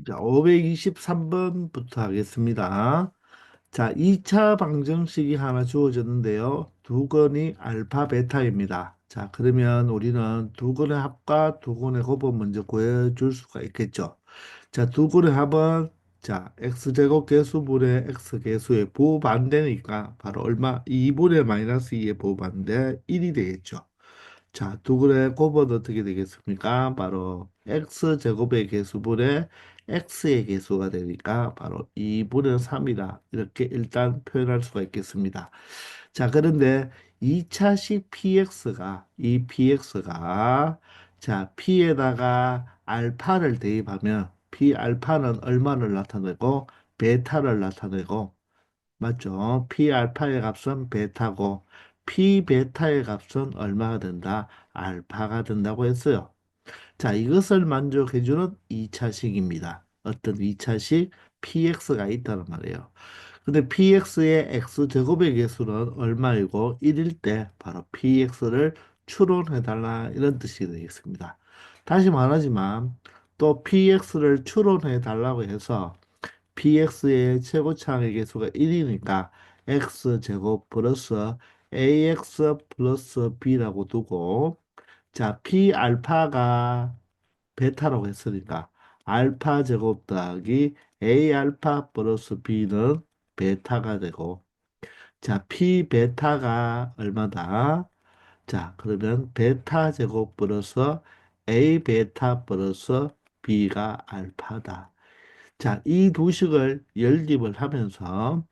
자, 523번부터 하겠습니다. 자, 2차 방정식이 하나 주어졌는데요. 두 건이 알파, 베타입니다. 자, 그러면 우리는 두 건의 합과 두 건의 곱을 먼저 구해줄 수가 있겠죠. 자, 두 건의 합은 자, x제곱 계수분의 x계수의 부반대니까 바로 얼마? 2분의 마이너스 2의 부반대 1이 되겠죠. 자, 두 근의 곱은 어떻게 되겠습니까? 바로 x제곱의 계수분의 x의 계수가 되니까 바로 2분의 3이다. 이렇게 일단 표현할 수가 있겠습니다. 자, 그런데 2차식 px가 자, p에다가 알파를 대입하면 p알파는 얼마를 나타내고 베타를 나타내고 맞죠? p 알파의 값은 베타고 p 베타의 값은 얼마가 된다? 알파가 된다고 했어요. 자, 이것을 만족해주는 2차식입니다. 어떤 2차식 px가 있다는 말이에요. 근데 px의 x제곱의 개수는 얼마이고 1일 때 바로 px를 추론해달라 이런 뜻이 되겠습니다. 다시 말하지만 또 px를 추론해달라고 해서 px의 최고차항의 개수가 1이니까 x제곱 플러스 ax 플러스 b라고 두고 자, p 알파가 베타라고 했으니까 알파 제곱 더하기 a 알파 플러스 b는 베타가 되고 자, p 베타가 얼마다? 자, 그러면 베타 제곱 플러스 a 베타 플러스 b가 알파다. 자, 이 두 식을 연립을 하면서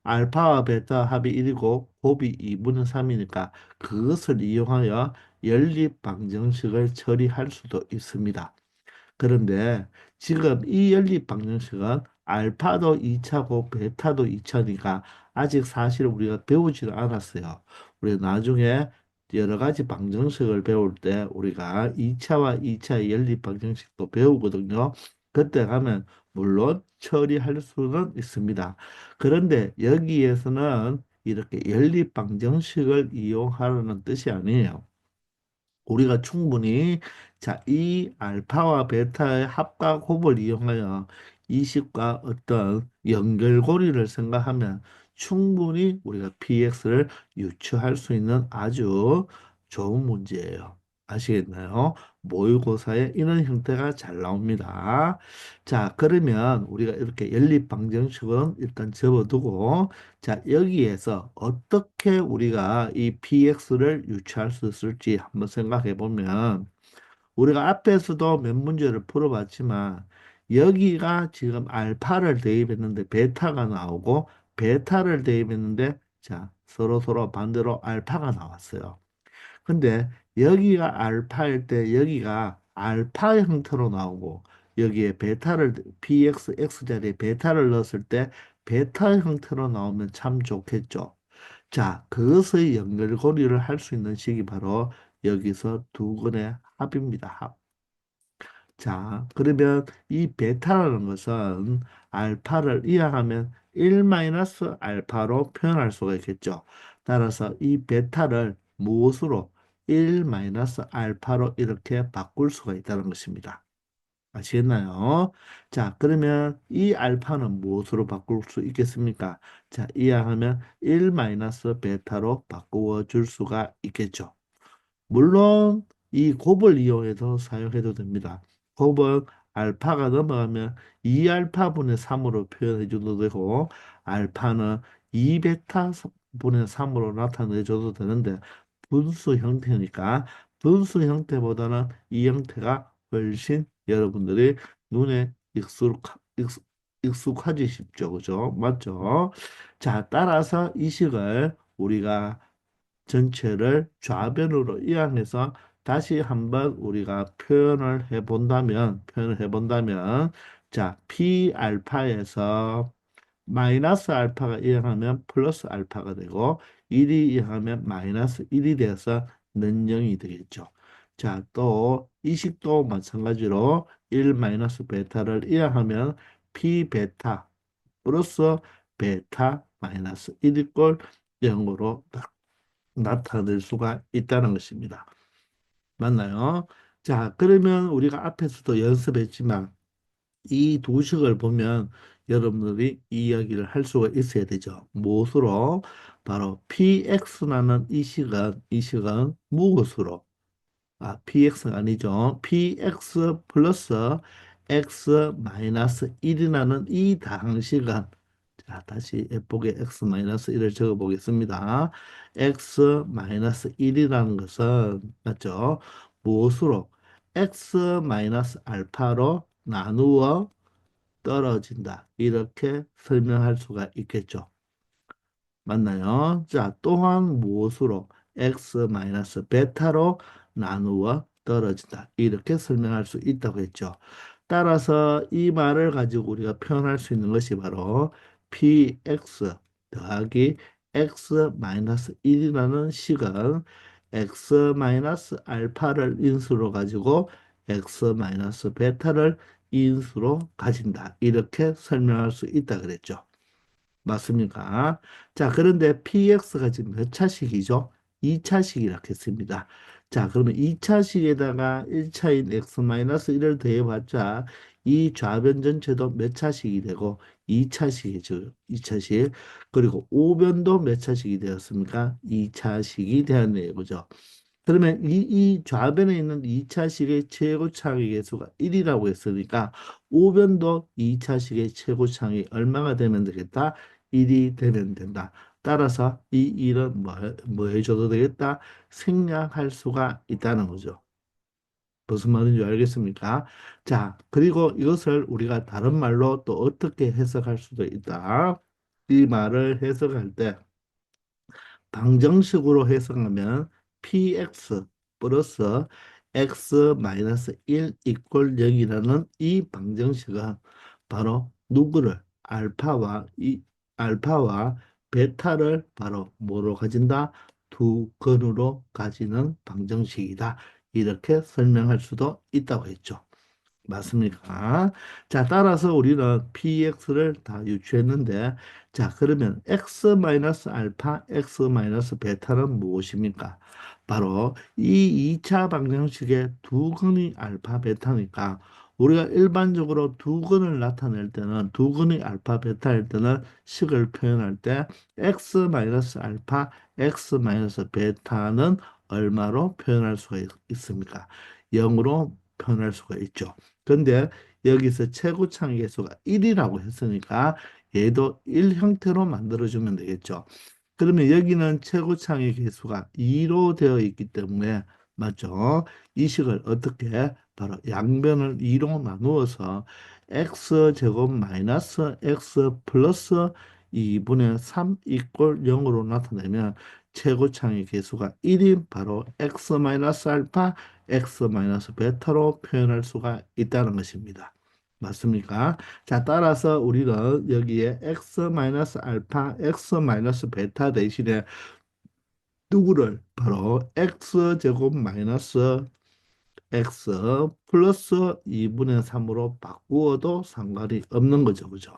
알파와 베타 합이 1이고 곱이 2분의 3이니까 그것을 이용하여 연립 방정식을 처리할 수도 있습니다. 그런데 지금 이 연립 방정식은 알파도 2차고 베타도 2차니까 아직 사실 우리가 배우지를 않았어요. 우리 나중에 여러 가지 방정식을 배울 때 우리가 2차와 2차의 연립 방정식도 배우거든요. 그때 가면 물론 처리할 수는 있습니다. 그런데 여기에서는 이렇게 연립 방정식을 이용하라는 뜻이 아니에요. 우리가 충분히 자, 이 알파와 베타의 합과 곱을 이용하여 이식과 어떤 연결고리를 생각하면 충분히 우리가 px를 유추할 수 있는 아주 좋은 문제예요. 아시겠나요? 모의고사에 이런 형태가 잘 나옵니다. 자, 그러면 우리가 이렇게 연립방정식은 일단 접어두고 자, 여기에서 어떻게 우리가 이 px를 유추할 수 있을지 한번 생각해 보면 우리가 앞에서도 몇 문제를 풀어봤지만 여기가 지금 알파를 대입했는데 베타가 나오고 베타를 대입했는데 자, 서로 반대로 알파가 나왔어요. 근데 여기가 알파일 때 여기가 알파 형태로 나오고 여기에 베타를 px x 자리에 베타를 넣었을 때 베타 형태로 나오면 참 좋겠죠. 자, 그것의 연결고리를 할 수 있는 식이 바로 여기서 두 건의 합입니다. 합. 자, 그러면 이 베타라는 것은 알파를 이항하면 1-알파로 표현할 수가 있겠죠. 따라서 이 베타를 무엇으로 1-알파로 이렇게 바꿀 수가 있다는 것입니다. 아시겠나요? 자, 그러면 이 알파는 무엇으로 바꿀 수 있겠습니까? 자, 이항하면 1-베타로 바꾸어 줄 수가 있겠죠. 물론 이 곱을 이용해서 사용해도 됩니다. 곱은 알파가 넘어가면 2알파분의 3으로 표현해 줘도 되고 알파는 2베타분의 3으로 나타내 줘도 되는데 분수 형태니까 분수 형태보다는 이 형태가 훨씬 여러분들이 눈에 익숙하지 싶죠. 그죠? 맞죠? 자, 따라서 이 식을 우리가 전체를 좌변으로 이항해서 다시 한번 우리가 표현을 해 본다면 자, p 알파에서 마이너스 알파가 이항하면 플러스 알파가 되고 1이 이항하면 마이너스 1이 돼서 는 0이 되겠죠. 자, 또 이 식도 마찬가지로 1 마이너스 베타를 이항하면 p 베타 플러스 베타 마이너스 1이 꼴 0으로 나타낼 수가 있다는 것입니다. 맞나요? 자, 그러면 우리가 앞에서도 연습했지만 이 두 식을 보면 여러분들이 이야기를 할 수가 있어야 되죠. 무엇으로? 바로 px라는 이 식은 무엇으로? px가 아니죠. px 플러스 x 마이너스 1이라는 이 다항식은, 자, 다시 예쁘게 x 마이너스 1을 적어 보겠습니다. x 마이너스 1이라는 것은, 맞죠? 무엇으로? x 마이너스 알파로 나누어 떨어진다. 이렇게 설명할 수가 있겠죠. 맞나요? 자, 또한 무엇으로? x 마이너스 베타로 나누어 떨어진다. 이렇게 설명할 수 있다고 했죠. 따라서 이 말을 가지고 우리가 표현할 수 있는 것이 바로 px 더하기 x 마이너스 1이라는 식은 x 마이너스 알파를 인수로 가지고 x 마이너스 베타를 인수로 가진다. 이렇게 설명할 수 있다 그랬죠. 맞습니까? 자, 그런데 PX가 지금 몇 차식이죠? 2차식이라고 했습니다. 자, 그러면 2차식에다가 1차인 X-1을 더해봤자 이 좌변 전체도 몇 차식이 되고 2차식이죠. 2차식. 그리고 우변도 몇 차식이 되었습니까? 2차식이 되었네요. 그죠? 그러면 이 좌변에 있는 2차식의 최고차의 계수가 1이라고 했으니까 우변도 2차식의 최고차이 얼마가 되면 되겠다? 1이 되면 된다. 따라서 이 1은 뭐 해줘도 되겠다? 생략할 수가 있다는 거죠. 무슨 말인지 알겠습니까? 자, 그리고 이것을 우리가 다른 말로 또 어떻게 해석할 수도 있다. 이 말을 해석할 때 방정식으로 해석하면 px 플러스 x 마이너스 1 이퀄 0이라는 이 방정식은 바로 누구를 알파와 베타를 바로 뭐로 가진다? 두 근으로 가지는 방정식이다. 이렇게 설명할 수도 있다고 했죠. 맞습니까? 자, 따라서 우리는 px를 다 유추했는데, 자, 그러면 x 마이너스 알파, x 마이너스 베타는 무엇입니까? 바로 이 2차 방정식의 두 근이 알파, 베타니까 우리가 일반적으로 두 근을 나타낼 때는 두 근이 알파, 베타일 때는 식을 표현할 때 x 마이너스 알파, x 마이너스 베타는 얼마로 표현할 수가 있습니까? 0으로 표현할 수가 있죠. 근데 여기서 최고창의 개수가 1이라고 했으니까 얘도 1 형태로 만들어주면 되겠죠. 그러면 여기는 최고창의 개수가 2로 되어 있기 때문에 맞죠? 이 식을 어떻게 바로 양변을 2로 나누어서 x 제곱 마이너스 x 플러스 2분의 3 이꼴 0으로 나타내면 최고창의 개수가 1인 바로 x 마이너스 알파 x 마이너스 베타로 표현할 수가 있다는 것입니다. 맞습니까? 자, 따라서 우리는 여기에 x 마이너스 알파, x 마이너스 베타 대신에 누구를 바로 x 제곱 마이너스 x 플러스 2분의 3으로 바꾸어도 상관이 없는 거죠. 그죠?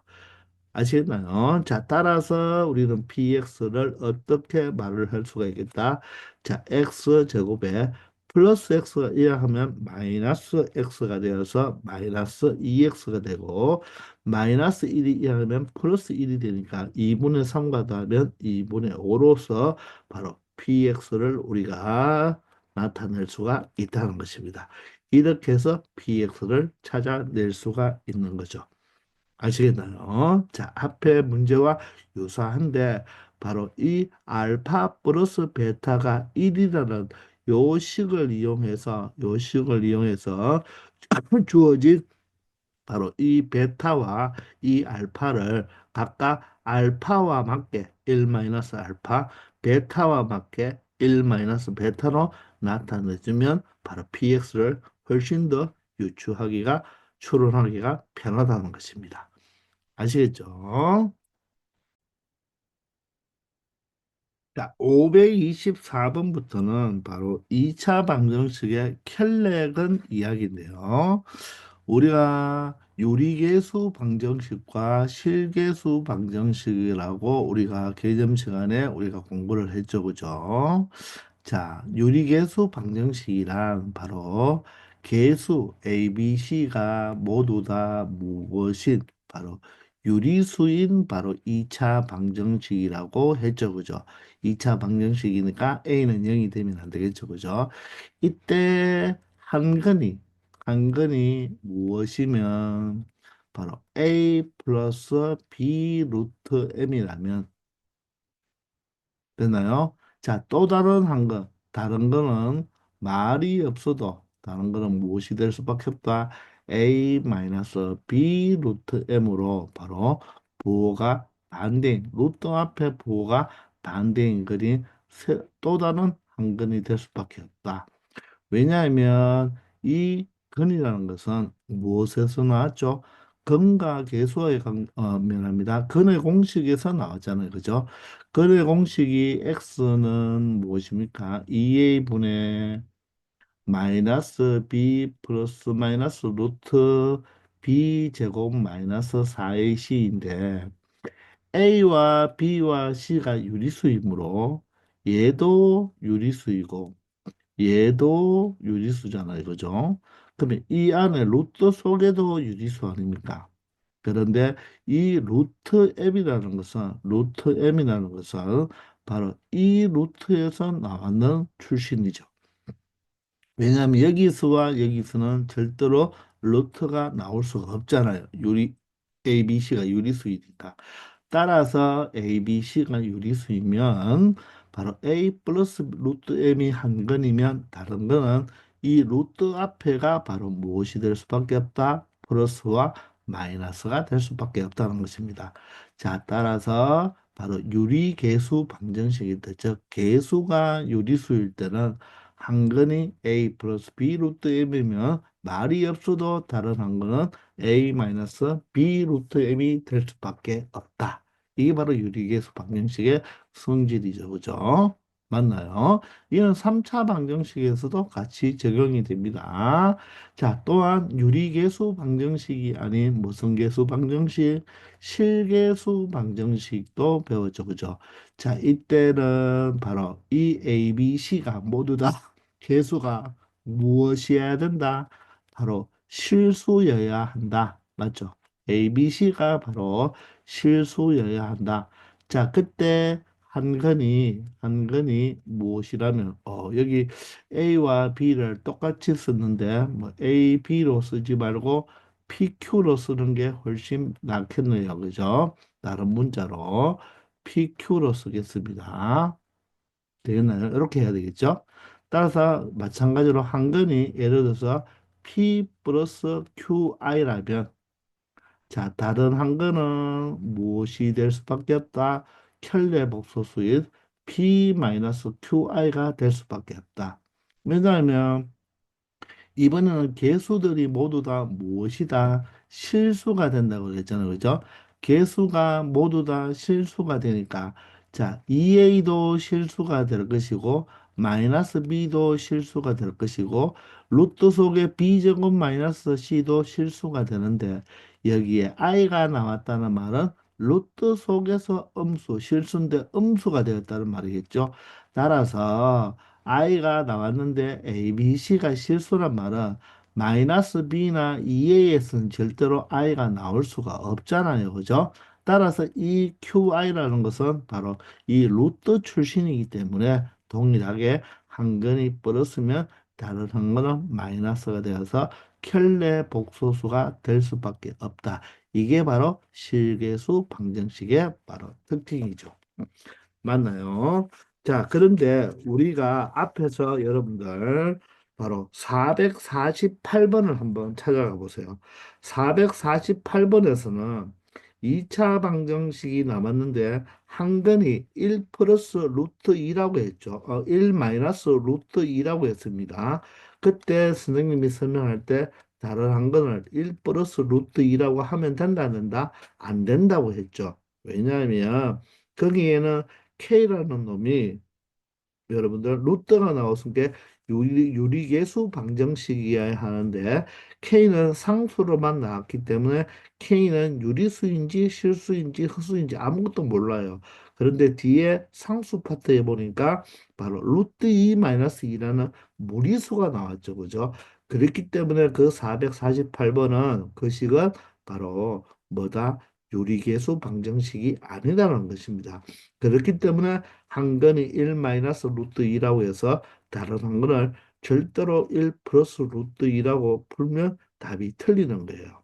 아시겠나요? 자, 따라서 우리는 px를 어떻게 말을 할 수가 있겠다. 자, x 제곱에 플러스 x가 이하하면 마이너스 x가 되어서 마이너스 2x가 되고 마이너스 1이 이하하면 플러스 1이 되니까 2분의 3과 더하면 2분의 5로서 바로 px를 우리가 나타낼 수가 있다는 것입니다. 이렇게 해서 px를 찾아낼 수가 있는 거죠. 아시겠나요? 자, 앞에 문제와 유사한데 바로 이 알파 플러스 베타가 1이라는 요 식을 이용해서 주어진 바로 이 베타와 이 알파를 각각 알파와 맞게 1 마이너스 알파, 베타와 맞게 1 마이너스 베타로 나타내주면 바로 px를 훨씬 더 유추하기가 추론하기가 편하다는 것입니다. 아시겠죠? 자, 524번부터는 바로 2차 방정식의 켈레근 이야기인데요. 우리가 유리계수 방정식과 실계수 방정식이라고 우리가 개점 시간에 우리가 공부를 했죠. 그죠? 자, 유리계수 방정식이란 바로 개수 A, B, C가 모두 다 무엇인 바로 유리수인 바로 2차 방정식이라고 했죠. 그죠? 2차 방정식이니까 A는 0이 되면 안 되겠죠. 그죠? 이때 한 근이 무엇이면 바로 A 플러스 B 루트 M이라면 됐나요? 자, 또 다른 한 건, 다른 거는 말이 없어도 다른 거는 무엇이 될 수밖에 없다. A 마이너스 B 루트 M으로 바로 부호가 반대인, 루트 앞에 부호가 반대인 거리 또 다른 한 근이 될 수밖에 없다. 왜냐하면 이 근이라는 것은 무엇에서 나왔죠? 근과 계수의 면합니다. 근의 공식에서 나왔잖아요. 그죠? 근의 공식이 x는 무엇입니까? 2a분의 마이너스 b 플러스 마이너스 루트 b 제곱 마이너스 4ac인데 a와 b와 c가 유리수이므로 얘도 유리수이고 얘도 유리수잖아요. 그죠? 그러면 이 안에 루트 속에도 유리수 아닙니까? 그런데 이 루트 m이라는 것은 바로 이 루트에서 나왔는 출신이죠. 왜냐하면 여기서와 여기서는 절대로 루트가 나올 수가 없잖아요. A, B, C가 유리수이니까. 따라서 A, B, C가 유리수이면 바로 A 플러스 루트 M이 한 건이면 다른 거는 이 루트 앞에가 바로 무엇이 될 수밖에 없다? 플러스와 마이너스가 될 수밖에 없다는 것입니다. 자, 따라서 바로 유리계수 방정식일 때, 즉 계수가 유리수일 때는 한 건이 A 플러스 B 루트 M이면 말이 없어도 다른 한 건은 A 마이너스 B 루트 M이 될 수밖에 없다. 이게 바로 유리계수 방정식의 성질이죠. 그죠? 맞나요? 이는 3차 방정식에서도 같이 적용이 됩니다. 자, 또한 유리계수 방정식이 아닌 무슨 계수 방정식? 실계수 방정식도 배웠죠. 그죠? 자, 이때는 바로 이 A, B, C가 모두 다 계수가 무엇이어야 된다? 바로 실수여야 한다. 맞죠? A, B, C가 바로 실수여야 한다. 자, 그때 한 건이 무엇이라면, 여기 A와 B를 똑같이 썼는데, 뭐 A, B로 쓰지 말고 PQ로 쓰는 게 훨씬 낫겠네요. 그죠? 다른 문자로 PQ로 쓰겠습니다. 되겠나요? 이렇게 해야 되겠죠? 따라서 마찬가지로 한 건이 예를 들어서 P 플러스 QI라면 자, 다른 한 거는 무엇이 될 수밖에 없다? 켤레 복소수인 P-QI가 될 수밖에 없다. 왜냐하면 이번에는 개수들이 모두 다 무엇이다? 실수가 된다고 그랬잖아요. 그죠? 개수가 모두 다 실수가 되니까 자, 2a도 실수가 될 것이고 마이너스 b도 실수가 될 것이고 루트 속에 b제곱 마이너스 c도 실수가 되는데 여기에 i가 나왔다는 말은 루트 속에서 실수인데 음수가 되었다는 말이겠죠. 따라서 i가 나왔는데 a, b, c가 실수란 말은 마이너스 b나 2a에서는 절대로 i가 나올 수가 없잖아요. 그죠? 따라서 이 QI라는 것은 바로 이 루트 출신이기 때문에 동일하게 한 건이 플러스면 다른 한 건은 마이너스가 되어서 켤레 복소수가 될 수밖에 없다. 이게 바로 실계수 방정식의 바로 특징이죠. 맞나요? 자, 그런데 우리가 앞에서 여러분들 바로 448번을 한번 찾아가 보세요. 448번에서는 2차 방정식이 남았는데 한 건이 1 플러스 루트 2라고 했죠. 1 마이너스 루트 2라고 했습니다. 그때 선생님이 설명할 때 다른 한 건을 1 플러스 루트 2라고 하면 된다, 안 된다? 안 된다고 했죠. 왜냐하면 거기에는 K라는 놈이 여러분들 루트가 나왔으니까 유리계수 방정식이어야 하는데 K는 상수로만 나왔기 때문에 K는 유리수인지 실수인지 흑수인지 아무것도 몰라요. 그런데 뒤에 상수 파트에 보니까 바로 루트 2 마이너스 2라는 무리수가 나왔죠. 그죠? 그렇기 때문에 그 448번은 그 식은 바로 뭐다? 유리계수 방정식이 아니라는 것입니다. 그렇기 때문에 한 건이 1 마이너스 루트 2라고 해서 다른 한 건을 절대로 1 플러스 루트 2라고 풀면 답이 틀리는 거예요.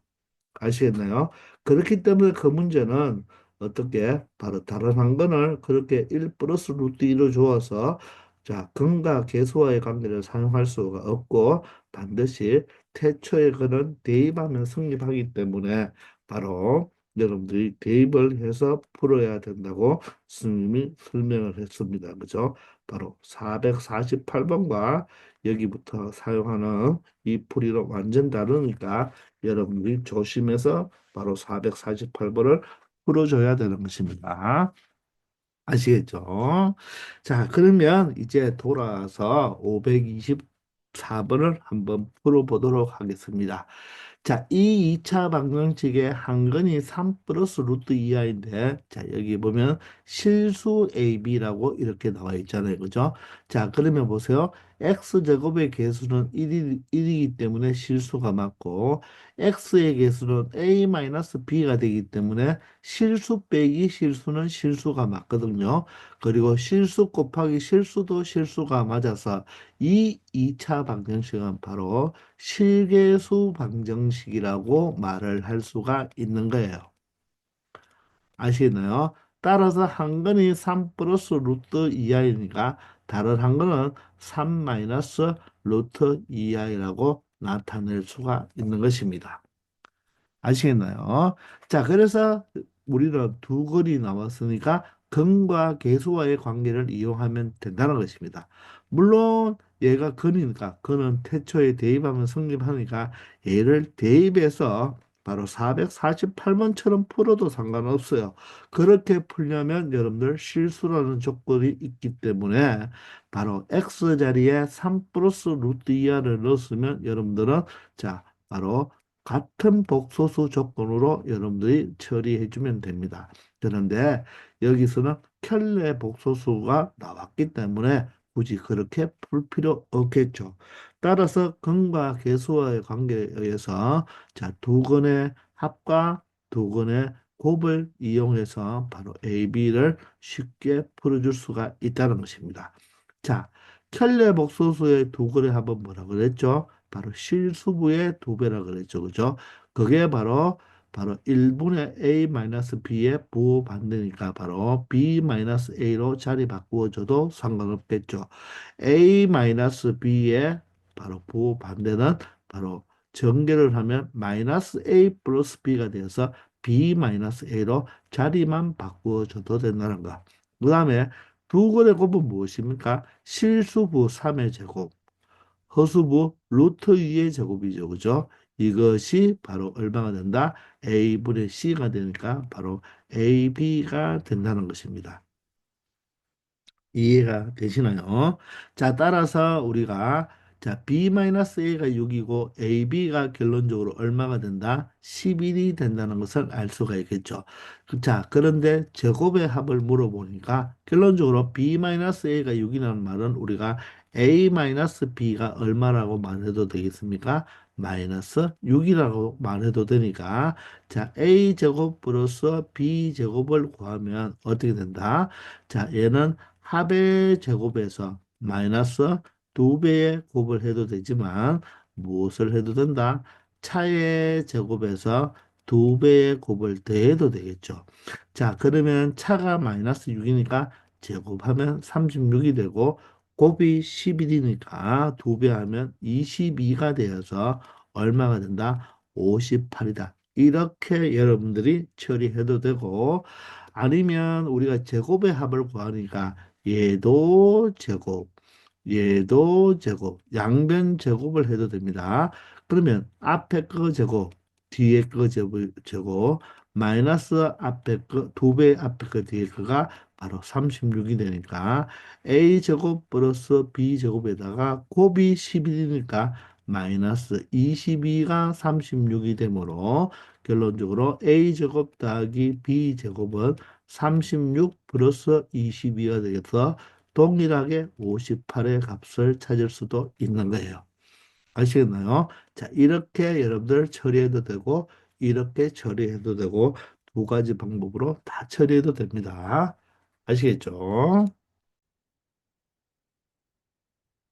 아시겠나요? 그렇기 때문에 그 문제는 어떻게 바로 다른 한 건을 그렇게 1 플러스 루트 2로 주어서 자, 근과 계수와의 관계를 사용할 수가 없고 반드시 태초의 건은 대입하면 성립하기 때문에 바로 여러분들이 대입을 해서 풀어야 된다고 스님이 설명을 했습니다. 그죠? 바로 448번과 여기부터 사용하는 이 풀이로 완전 다르니까 여러분들이 조심해서 바로 448번을 풀어줘야 되는 것입니다. 아시겠죠? 자, 그러면 이제 돌아와서 524번을 한번 풀어보도록 하겠습니다. 자, 이 2차 방정식의 한근이 3 플러스 루트 2i인데, 자, 여기 보면 실수 AB라고 이렇게 나와 있잖아요. 그죠? 자, 그러면 보세요. X제곱의 개수는 1이기 때문에 실수가 맞고, X의 개수는 A-B가 되기 때문에 실수 빼기 실수는 실수가 맞거든요. 그리고 실수 곱하기 실수도 실수가 맞아서 이 2차 방정식은 바로 실계수 방정식이라고 말을 할 수가 있는 거예요. 아시겠나요? 따라서 한 건이 3 플러스 루트 2i니까 다른 한 건은 3 마이너스 루트 2i라고 나타낼 수가 있는 것입니다. 아시겠나요? 자, 그래서 우리는 두 글이 나왔으니까 근과 계수와의 관계를 이용하면 된다는 것입니다. 물론 얘가 근이니까 근은 태초에 대입하면 성립하니까 얘를 대입해서 바로 448번처럼 풀어도 상관없어요. 그렇게 풀려면 여러분들 실수라는 조건이 있기 때문에 바로 x 자리에 3 플러스 루트 2r을 넣었으면 여러분들은 자 바로 같은 복소수 조건으로 여러분들이 처리해 주면 됩니다. 그런데 여기서는 켤레 복소수가 나왔기 때문에 굳이 그렇게 풀 필요 없겠죠. 따라서 근과 계수와의 관계에 의해서 자, 두 건의 합과 두 건의 곱을 이용해서 바로 AB를 쉽게 풀어줄 수가 있다는 것입니다. 자, 켤레 복소수의 두 건의 합은 뭐라 그랬죠? 바로 실수부의 두 배라 그랬죠. 그죠? 그게 바로 1분의 a-b의 부호 반대니까 바로 b-a로 자리 바꾸어 줘도 상관없겠죠. a-b의 바로 부호 반대는 바로 전개를 하면 마이너스 a 플러스 b가 되어서 b-a로 자리만 바꾸어 줘도 된다는 거. 그 다음에 두 건의 곱은 무엇입니까? 실수부 3의 제곱. 허수부 루트 2의 제곱이죠. 그죠? 이것이 바로 얼마가 된다? a분의 c가 되니까 바로 ab가 된다는 것입니다. 이해가 되시나요? 자, 따라서 우리가 자, b-a가 6이고 ab가 결론적으로 얼마가 된다? 11이 된다는 것을 알 수가 있겠죠. 자, 그런데 제곱의 합을 물어보니까 결론적으로 b-a가 6이라는 말은 우리가 a-b가 얼마라고 말해도 되겠습니까? 마이너스 6이라고 말해도 되니까 자, a제곱 플러스 b제곱을 구하면 어떻게 된다? 자, 얘는 합의 제곱에서 마이너스 두 배의 곱을 해도 되지만 무엇을 해도 된다? 차의 제곱에서 두 배의 곱을 더해도 되겠죠. 자, 그러면 차가 마이너스 6이니까 제곱하면 36이 되고 곱이 11이니까 두 배 하면 22가 되어서 얼마가 된다? 58이다. 이렇게 여러분들이 처리해도 되고 아니면 우리가 제곱의 합을 구하니까 얘도 제곱, 얘도 제곱, 양변 제곱을 해도 됩니다. 그러면 앞에 거 제곱, 뒤에 거 제곱, 마이너스 앞에 거, 두 배 앞에 거 뒤에 거가 바로 36이 되니까 a 제곱 플러스 b 제곱에다가 곱이 11이니까 마이너스 22가 36이 되므로 결론적으로 a 제곱 더하기 b 제곱은 36 플러스 22가 되겠어 동일하게 58의 값을 찾을 수도 있는 거예요. 아시겠나요? 자, 이렇게 여러분들 처리해도 되고, 이렇게 처리해도 되고, 두 가지 방법으로 다 처리해도 됩니다. 아시겠죠?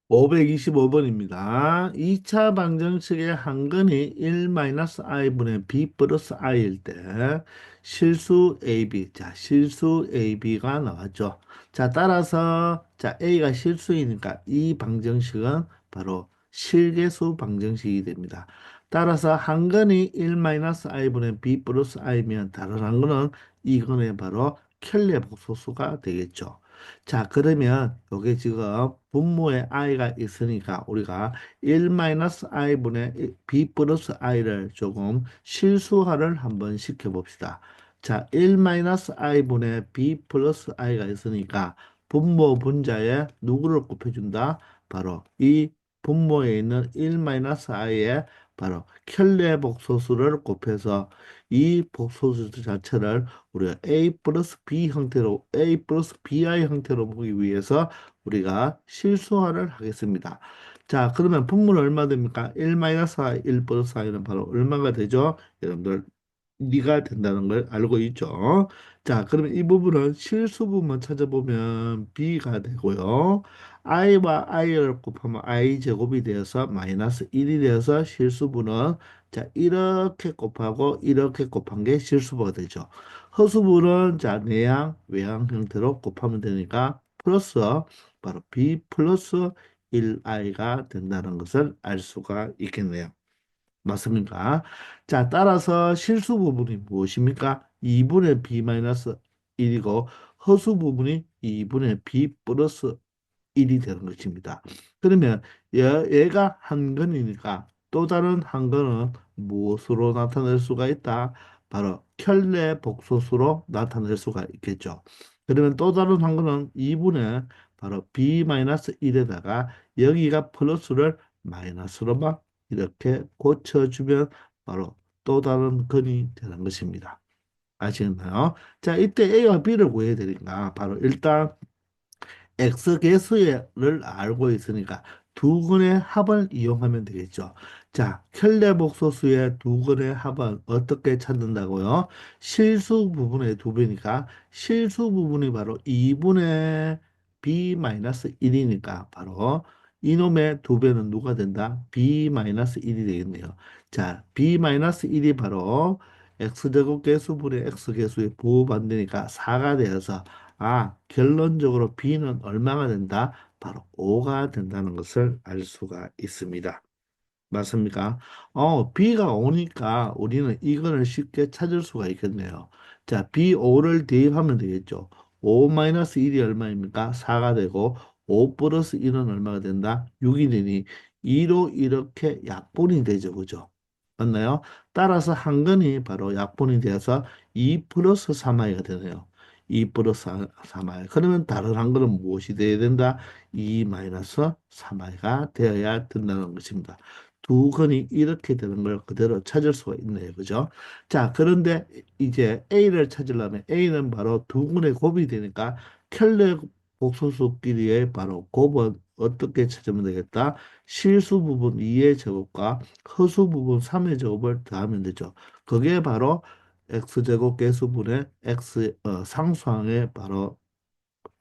525번입니다. 2차 방정식의 한근이 1-i분의 b 플러스 i일 때 실수 AB, 자, 실수 AB가 나왔죠. 자, 따라서 자, A가 실수이니까 이 방정식은 바로 실계수 방정식이 됩니다. 따라서 한근이 1-i분의 b 플러스 i면 다른 한근은 이근의 바로 켈레 복소수가 되겠죠. 자, 그러면 요게 지금 분모에 i가 있으니까 우리가 1-i분의 b 플러스 i를 조금 실수화를 한번 시켜봅시다. 자, 1-i분의 b 플러스 i가 있으니까 분모 분자에 누구를 곱해준다? 바로 이 분모에 있는 1-i에 바로 켤레 복소수를 곱해서 이 복소수 자체를 우리가 a 플러스 b 형태로 a 플러스 bi 형태로 보기 위해서 우리가 실수화를 하겠습니다. 자, 그러면 분모는 얼마 됩니까? 1-i, 1 플러스 i는 바로 얼마가 되죠? 여러분들 이가 된다는 걸 알고 있죠. 자, 그러면 이 부분은 실수 부분 찾아보면 b가 되고요. i와 i를 곱하면 i 제곱이 되어서 마이너스 1이 되어서 실수분은 자, 이렇게 곱하고 이렇게 곱한 게 실수부가 되죠. 허수분은 자, 내양, 외양 형태로 곱하면 되니까 플러스 바로 b 플러스 1i가 된다는 것을 알 수가 있겠네요. 맞습니까? 자, 따라서 실수 부분이 무엇입니까? 2분의 b 마이너스 1이고 허수 부분이 2분의 b 플러스 1이 되는 것입니다. 그러면 얘가 한 건이니까 또 다른 한 건은 무엇으로 나타낼 수가 있다? 바로 켤레 복소수로 나타낼 수가 있겠죠. 그러면 또 다른 한 건은 2분의 바로 b-1에다가 여기가 플러스를 마이너스로만 이렇게 고쳐주면 바로 또 다른 근이 되는 것입니다. 아시겠나요? 자, 이때 A와 B를 구해야 되니까 바로 일단 X계수를 알고 있으니까 두 근의 합을 이용하면 되겠죠. 자, 켤레복소수의 두 근의 합은 어떻게 찾는다고요? 실수 부분의 두 배니까 실수 부분이 바로 2분의 b-1이니까 바로 이놈의 두 배는 누가 된다? b-1이 되겠네요. 자, b-1이 바로 x제곱 계수분의 x계수의 부호반대니까 4가 되어서 결론적으로 B는 얼마가 된다? 바로 5가 된다는 것을 알 수가 있습니다. 맞습니까? B가 5니까 우리는 이거를 쉽게 찾을 수가 있겠네요. 자, B5를 대입하면 되겠죠. 5-1이 얼마입니까? 4가 되고 5 플러스 1은 얼마가 된다? 6이 되니 2로 이렇게 약분이 되죠. 그죠? 맞나요? 따라서 한 건이 바로 약분이 되어서 2 플러스 3i가 되네요. 2 플러스 3i. 그러면 다른 한 건은 무엇이 되어야 된다? 2 마이너스 3i가 되어야 된다는 것입니다. 두 건이 이렇게 되는 걸 그대로 찾을 수가 있네요. 그죠? 자, 그런데 이제 A를 찾으려면 A는 바로 두 근의 곱이 되니까 켤레 복소수끼리의 바로 곱은 어떻게 찾으면 되겠다? 실수 부분 2의 제곱과 허수 부분 3의 제곱을 더하면 되죠. 그게 바로 x제곱 계수분의 상수항의 바로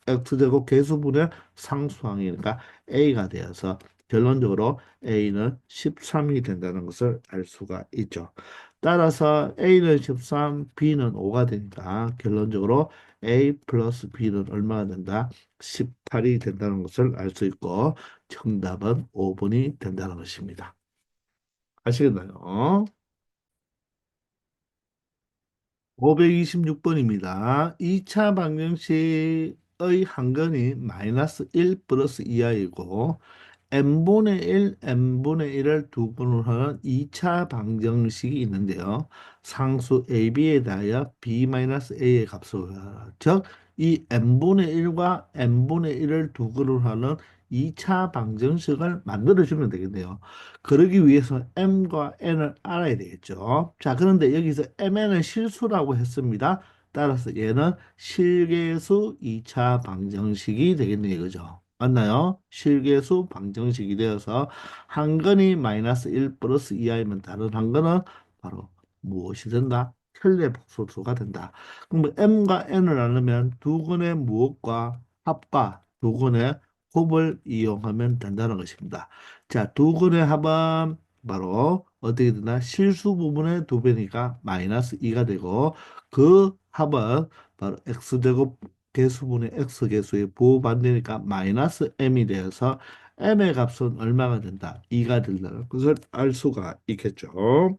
x제곱 계수분의 상수항이니까 a가 되어서 결론적으로 a는 13이 된다는 것을 알 수가 있죠. 따라서 a는 13, b는 5가 되니까 결론적으로 a 플러스 b는 얼마가 된다? 18이 된다는 것을 알 수 있고 정답은 5번이 된다는 것입니다. 아시겠나요? 526번입니다. 2차 방정식의 한근이 마이너스 1 플러스 2i이고 n분의 1, n분의 1을 두 번으로 하는 2차 방정식이 있는데요. 상수 ab에 대하여 b-a의 값을 구하라. 즉, 이 n분의 1과 n분의 1을 두 번으로 하는 2차 방정식을 만들어주면 되겠네요. 그러기 위해서 m과 n을 알아야 되겠죠. 자, 그런데 여기서 mn은 실수라고 했습니다. 따라서 얘는 실계수 2차 방정식이 되겠네요. 그죠? 맞나요? 실계수 방정식이 되어서 한 건이 마이너스 1 플러스 2i면 다른 한 건은 바로 무엇이 된다? 혈내 복소수가 된다. 그럼 뭐 m과 n을 나누면 두 건의 무엇과 합과 두 건의 곱을 이용하면 된다는 것입니다. 자, 두 건의 합은 바로 어떻게 되나? 실수 부분의 두 배니까 마이너스 2가 되고 그 합은 바로 x제곱 개수분의 x 개수의 부호반대니까 마이너스 m이 되어서 m의 값은 얼마가 된다? 2가 된다는 것을 알 수가 있겠죠.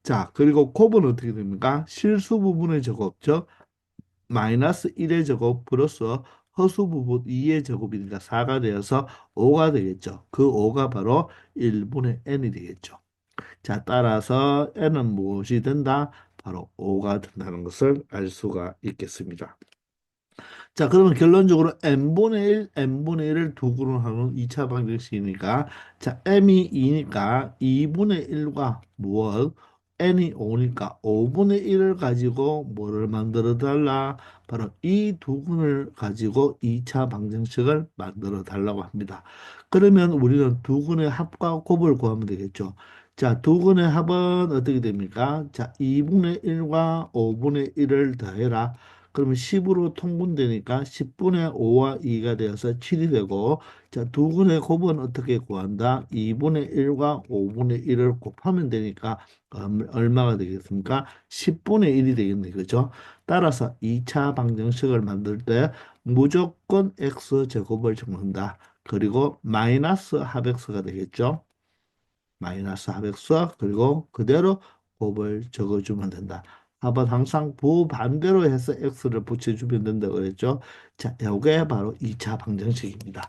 자, 그리고 곱은 어떻게 됩니까? 실수 부분의 제곱죠. 마이너스 1의 제곱 플러스 허수 부분 2의 제곱이니까 4가 되어서 5가 되겠죠. 그 5가 바로 1분의 n이 되겠죠. 자, 따라서 n은 무엇이 된다? 바로 5가 된다는 것을 알 수가 있겠습니다. 자, 그러면 결론적으로 n분의 1, n분의 1을 두 그룹 하는 2차 방정식이니까, 자, m이 2니까 2분의 1과 무엇? n이 5니까 5분의 1을 가지고 뭐를 만들어 달라? 바로 이 두 근을 가지고 2차 방정식을 만들어 달라고 합니다. 그러면 우리는 두 근의 합과 곱을 구하면 되겠죠. 자, 두 근의 합은 어떻게 됩니까? 자, 2분의 1과 5분의 1을 더해라. 그러면 10으로 통분되니까 10분의 5와 2가 되어서 7이 되고, 자, 두 근의 곱은 어떻게 구한다? 2분의 1과 5분의 1을 곱하면 되니까 얼마가 되겠습니까? 10분의 1이 되겠네. 그죠? 따라서 2차 방정식을 만들 때 무조건 x제곱을 적는다. 그리고 마이너스 합x가 되겠죠? 마이너스 합액수 그리고 그대로 곱을 적어주면 된다. 합은 항상 부반대로 해서 x를 붙여주면 된다고 그랬죠. 자, 이게 바로 2차 방정식입니다.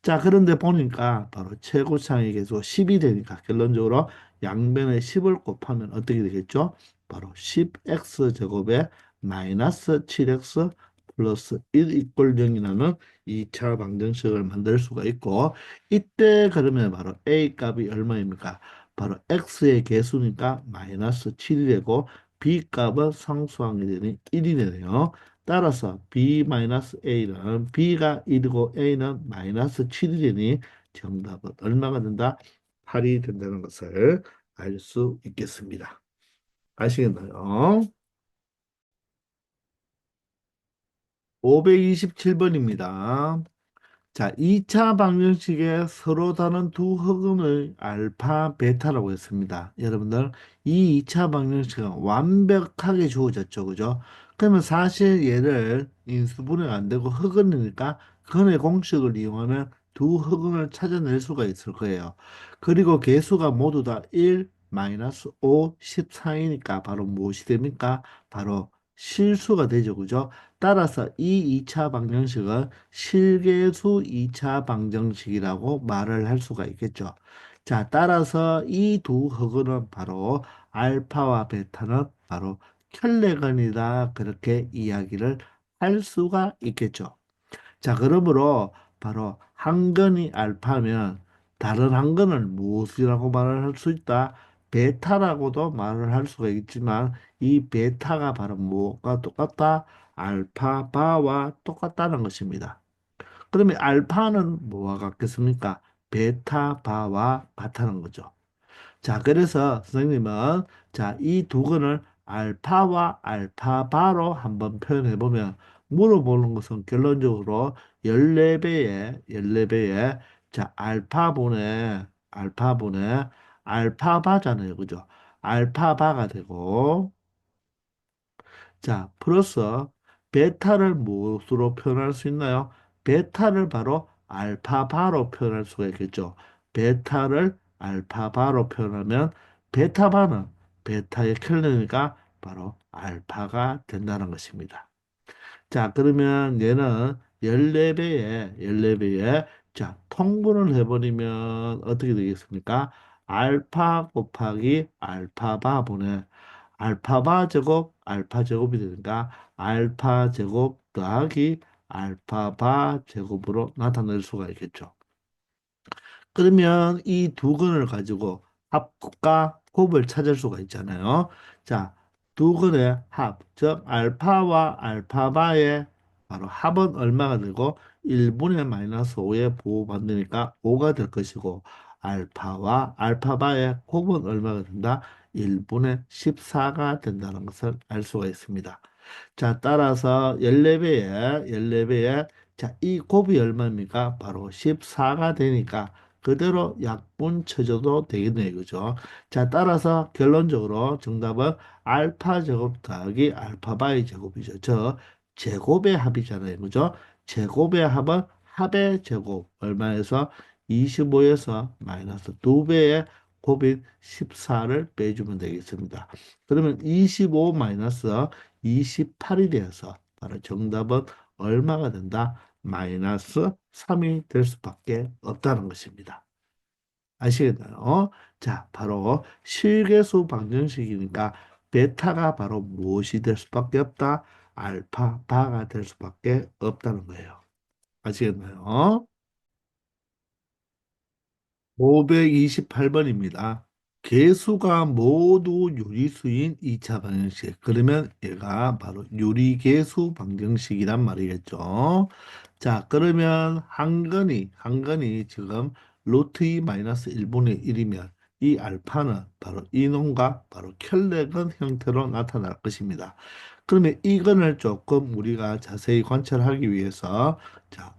자, 그런데 보니까 바로 최고차의 계수 10이 되니까 결론적으로 양변에 10을 곱하면 어떻게 되겠죠? 바로 10x 제곱에 마이너스 7x 플러스 1 이꼴 0이라는 2차 방정식을 만들 수가 있고 이때 그러면 바로 A 값이 얼마입니까? 바로 x의 개수니까 마이너스 7이 되고 b 값은 상수항이 되니 1이 되네요. 따라서 b-a는 b가 1이고 a는 마이너스 7이 되니 정답은 얼마가 된다? 8이 된다는 것을 알 수 있겠습니다. 아시겠나요? 527번입니다. 자, 2차 방정식에 서로 다른 두 흑음을 알파, 베타라고 했습니다. 여러분들, 이 2차 방정식은 완벽하게 주어졌죠. 그죠? 그러면 사실 얘를 인수분해가 안 되고 흑음이니까 근의 공식을 이용하면 두 흑음을 찾아낼 수가 있을 거예요. 그리고 개수가 모두 다 1, 마이너스 5, 14이니까 바로 무엇이 됩니까? 바로 실수가 되죠. 그죠? 따라서 이 2차 방정식은 실계수 2차 방정식이라고 말을 할 수가 있겠죠. 자, 따라서 이 두 흑은 바로 알파와 베타는 바로 혈내근이다. 그렇게 이야기를 할 수가 있겠죠. 자, 그러므로 바로 한 건이 알파면 다른 한 건을 무엇이라고 말을 할 수 있다? 베타라고도 말을 할 수가 있지만 이 베타가 바로 무엇과 똑같다? 알파 바와 똑같다는 것입니다. 그러면 알파는 뭐와 같겠습니까? 베타 바와 같다는 거죠. 자, 그래서 선생님은 자, 이 두 건을 알파와 알파바로 한번 표현해 보면 물어보는 것은 결론적으로 14배의 자, 알파분의 알파바잖아요. 그죠? 알파바가 되고 자, 플러스 베타를 무엇으로 표현할 수 있나요? 베타를 바로 알파바로 표현할 수가 있겠죠. 베타를 알파바로 표현하면 베타바는 베타의 켈르니까 바로 알파가 된다는 것입니다. 자, 그러면 얘는 14배에 자, 통분을 해버리면 어떻게 되겠습니까? 알파 곱하기 알파바 분의 알파바 제곱 알파 제곱이 되니까 알파 제곱 더하기 알파바 제곱으로 나타낼 수가 있겠죠. 그러면 이 두 근을 가지고 합과 곱을 찾을 수가 있잖아요. 자, 두 근의 합, 즉 알파와 알파바의 바로 합은 얼마가 되고 1분의 마이너스 5에 보호받으니까 5가 될 것이고 알파와 알파바의 곱은 얼마가 된다? 1분의 14가 된다는 것을 알 수가 있습니다. 자, 따라서 14배에 자, 이 곱이 얼마입니까? 바로 14가 되니까 그대로 약분 쳐줘도 되겠네요. 그죠? 자, 따라서 결론적으로 정답은 알파 제곱 더하기 알파바의 제곱이죠. 저 제곱의 합이잖아요. 그죠? 제곱의 합은 합의 제곱 얼마에서 25에서 마이너스 2배의 곱인 14를 빼주면 되겠습니다. 그러면 25 마이너스 28이 되어서 바로 정답은 얼마가 된다? 마이너스 3이 될 수밖에 없다는 것입니다. 아시겠나요? 자, 바로 실계수 방정식이니까 베타가 바로 무엇이 될 수밖에 없다? 알파, 바가 될 수밖에 없다는 거예요. 아시겠나요? 528번입니다. 개수가 모두 유리수인 2차 방정식. 그러면 얘가 바로 유리개수 방정식이란 말이겠죠. 자, 그러면 한 건이 지금 루트 2 마이너스 1분의 1이면 이 알파는 바로 이놈과 바로 켤레근 형태로 나타날 것입니다. 그러면 이 건을 조금 우리가 자세히 관찰하기 위해서 자,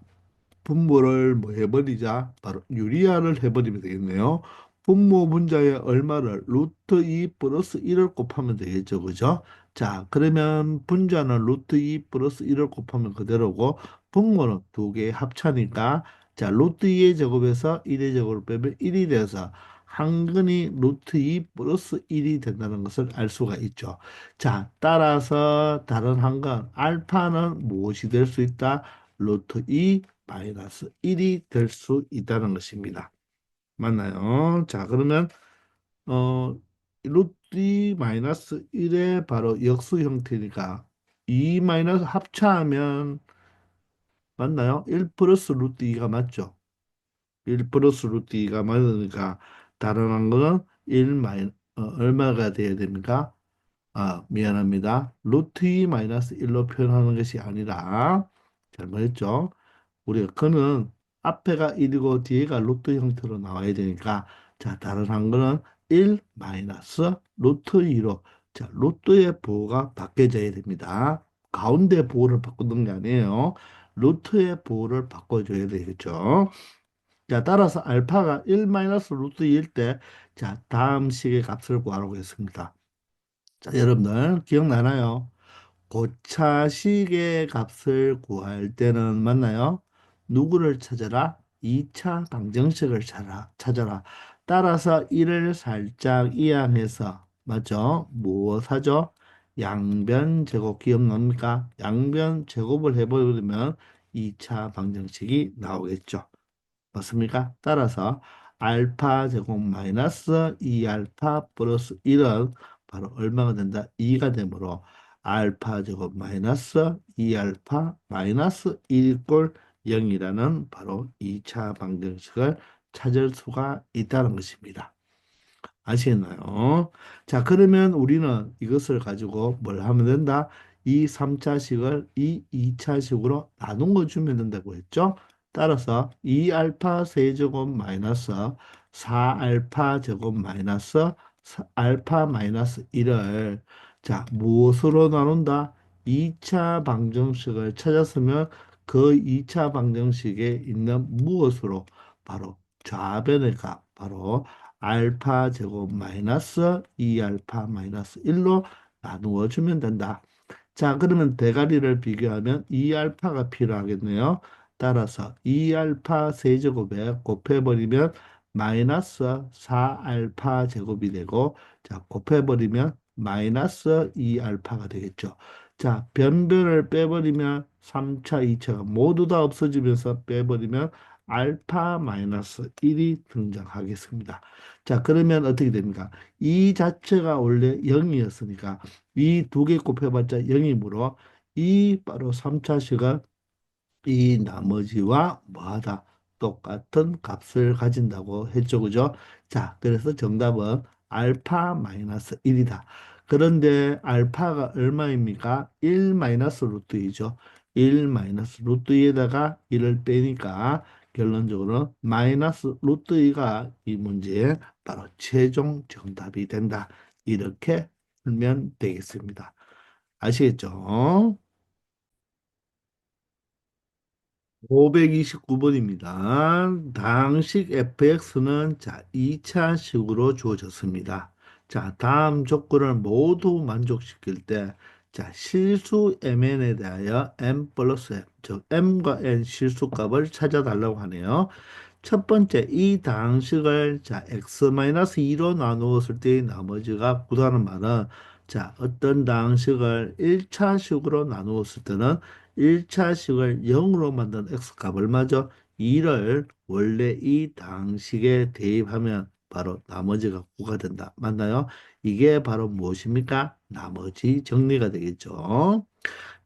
분모를 뭐 해버리자 바로 유리화를 해버리면 되겠네요. 분모 분자의 얼마를 루트 2 플러스 1을 곱하면 되겠죠. 그죠? 자, 그러면 분자는 루트 2 플러스 1을 곱하면 그대로고 분모는 두 개의 합차니까 자, 루트 2의 제곱에서 1의 제곱을 빼면 1이 돼서 한근이 루트 2 플러스 1이 된다는 것을 알 수가 있죠. 자, 따라서 다른 한근 알파는 무엇이 될 수 있다? 루트 2 마이너스 1이 될 수 있다는 것입니다. 맞나요? 자, 그러면 어 루트 2 마이너스 1의 바로 역수 형태니까 2 마이너스 합차하면 맞나요? 1 플러스 루트 2가 맞죠? 1 플러스 루트 2가 맞으니까 다른 한 거는 1 얼마가 돼야 됩니까? 아, 미안합니다. 루트 2 마이너스 1로 표현하는 것이 아니라 잘못했죠? 우리가 그는 앞에가 1이고 뒤에가 루트 형태로 나와야 되니까 자, 다른 한거는 1 마이너스 루트 2로 자, 루트의 부호가 바뀌어져야 됩니다. 가운데 부호를 바꾸는 게 아니에요. 루트의 부호를 바꿔줘야 되겠죠. 자, 따라서 알파가 1 마이너스 루트 2일 때 자, 다음 식의 값을 구하라고 했습니다. 자, 여러분들 기억나나요? 고차식의 값을 구할 때는 맞나요? 누구를 찾아라? 2차 방정식을 찾아라. 따라서 이를 살짝 이항해서 맞죠? 무엇 하죠? 양변 제곱 기억납니까? 양변 제곱을 해버리면 2차 방정식이 나오겠죠. 맞습니까? 따라서 알파 제곱 마이너스 2알파 플러스 1은 바로 얼마가 된다? 2가 되므로 알파 제곱 마이너스 2알파 마이너스 1 이꼴 0이라는 바로 2차 방정식을 찾을 수가 있다는 것입니다. 아시겠나요? 자, 그러면 우리는 이것을 가지고 뭘 하면 된다? 이 3차식을 이 2차식으로 나눈 주면 된다고 했죠? 따라서 2알파 세제곱 마이너스 4알파 제곱 마이너스 알파 마이너스 1을 자, 무엇으로 나눈다? 2차 방정식을 찾았으면 그 2차 방정식에 있는 무엇으로 바로 좌변의 값, 바로 알파 제곱 마이너스 2알파 마이너스 1로 나누어 주면 된다. 자, 그러면 대가리를 비교하면 2알파가 필요하겠네요. 따라서 2알파 세제곱에 곱해버리면 마이너스 4알파 제곱이 되고 자, 곱해버리면 마이너스 2알파가 되겠죠. 자, 변변을 빼버리면 3차, 2차가 모두 다 없어지면서 빼버리면 알파 마이너스 1이 등장하겠습니다. 자, 그러면 어떻게 됩니까? 이 자체가 원래 0이었으니까 이 두 개 곱해봤자 0이므로 이 바로 3차식은 이 나머지와 뭐하다 똑같은 값을 가진다고 했죠. 그죠? 자, 그래서 정답은 알파 마이너스 1이다. 그런데 알파가 얼마입니까? 1 마이너스 루트 2죠. 1 마이너스 루트 2에다가 1을 빼니까 결론적으로 마이너스 루트 2가 이 문제의 바로 최종 정답이 된다. 이렇게 풀면 되겠습니다. 아시겠죠? 529번입니다. 당식 fx는 자, 2차식으로 주어졌습니다. 자, 다음 조건을 모두 만족시킬 때, 자, 실수 mn에 대하여 m 플러스 m, 즉 m과 n 실수값을 찾아달라고 하네요. 첫 번째, 이 당식을 자, x-2로 나누었을 때의 나머지가 9다는 말은 자, 어떤 당식을 1차식으로 나누었을 때는 1차식을 0으로 만든 x값 얼마죠? 2를 원래 이 당식에 대입하면 바로 나머지가 9가 된다. 맞나요? 이게 바로 무엇입니까? 나머지 정리가 되겠죠.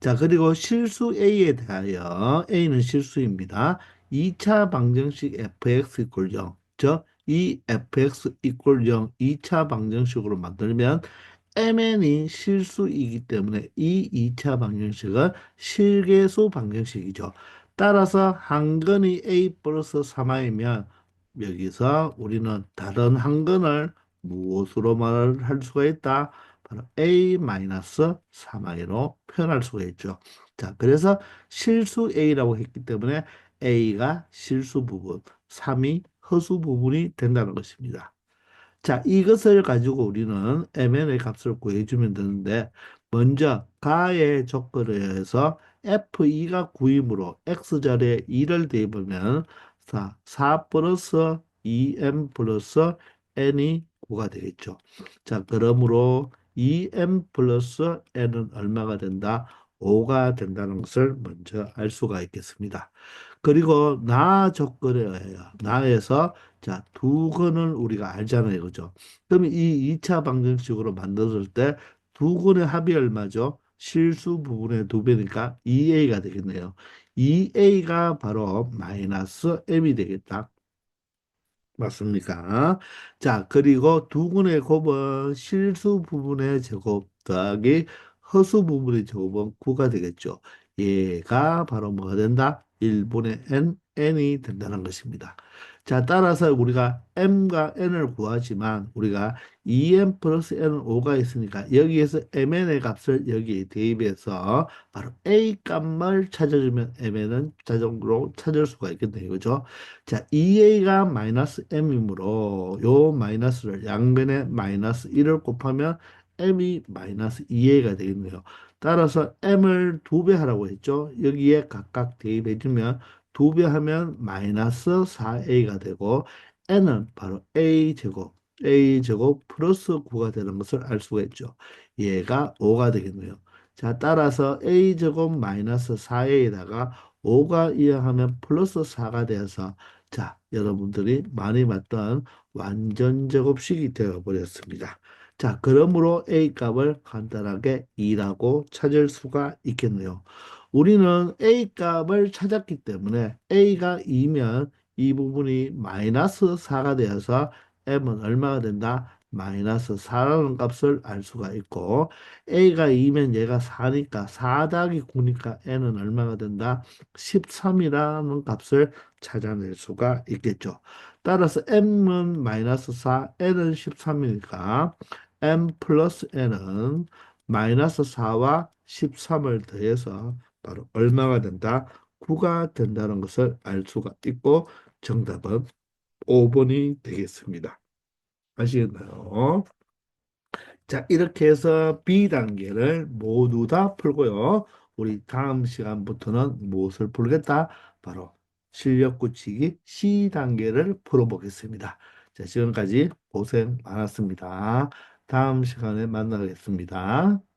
자, 그리고 실수 A에 대하여 A는 실수입니다. 2차 방정식 fx 이퀄 0. 즉, 이 fx 이퀄 0 2차 방정식으로 만들면 mn이 실수이기 때문에 이 2차 방정식은 실계수 방정식이죠. 따라서 한근이 a 플러스 3i면 여기서 우리는 다른 한근을 무엇으로 말할 수가 있다? 바로 a 마이너스 3i로 표현할 수가 있죠. 자, 그래서 실수 a라고 했기 때문에 a가 실수 부분, 3이 허수 부분이 된다는 것입니다. 자, 이것을 가지고 우리는 mn의 값을 구해주면 되는데, 먼저 가의 조건에 의해서 f2가 9이므로 x자리에 2를 대입하면 4 플러스 2m 플러스 n이 9가 되겠죠. 자, 그러므로 2m 플러스 n은 얼마가 된다? 5가 된다는 것을 먼저 알 수가 있겠습니다. 그리고 나 조건에 의해요. 나에서 자, 두 건을 우리가 알잖아요. 그죠? 그러면 이 2차 방정식으로 만들었을 때 두 건의 합이 얼마죠? 실수 부분의 두 배니까 2a가 되겠네요. 2a가 바로 마이너스 m이 되겠다. 맞습니까? 자, 그리고 두 군의 곱은 실수 부분의 제곱 더하기 허수 부분의 제곱은 9가 되겠죠. 얘가 바로 뭐가 된다? 1분의 n이 된다는 것입니다. 자, 따라서 우리가 m과 n을 구하지만 우리가 2m 플러스 n은 5가 있으니까 여기에서 mn의 값을 여기에 대입해서 바로 a 값을 찾아주면 mn은 자동으로 찾을 수가 있겠네요. 그죠? 자, 2a가 마이너스 m이므로 요 마이너스를 양변에 마이너스 1을 곱하면 m이 마이너스 2a가 되겠네요. 따라서 m을 2배 하라고 했죠. 여기에 각각 대입해주면 2배 하면 마이너스 4a가 되고 n은 바로 a제곱 플러스 9가 되는 것을 알 수가 있죠. 얘가 5가 되겠네요. 자, 따라서 a제곱 마이너스 4a에다가 5가 이항하면 플러스 4가 되어서 자, 여러분들이 많이 봤던 완전 제곱식이 되어 버렸습니다. 자, 그러므로 A 값을 간단하게 2라고 찾을 수가 있겠네요. 우리는 A 값을 찾았기 때문에 A가 2면 이 부분이 마이너스 4가 되어서 M은 얼마가 된다? 마이너스 4라는 값을 알 수가 있고 A가 2면 얘가 4니까 4 더하기 9니까 N은 얼마가 된다? 13이라는 값을 찾아낼 수가 있겠죠. 따라서 m은 마이너스 4, n은 13이니까 m 플러스 n은 마이너스 4와 13을 더해서 바로 얼마가 된다? 9가 된다는 것을 알 수가 있고 정답은 5번이 되겠습니다. 아시겠나요? 자, 이렇게 해서 B단계를 모두 다 풀고요. 우리 다음 시간부터는 무엇을 풀겠다? 바로 실력 굳히기 C단계를 풀어보겠습니다. 자, 지금까지 고생 많았습니다. 다음 시간에 만나겠습니다.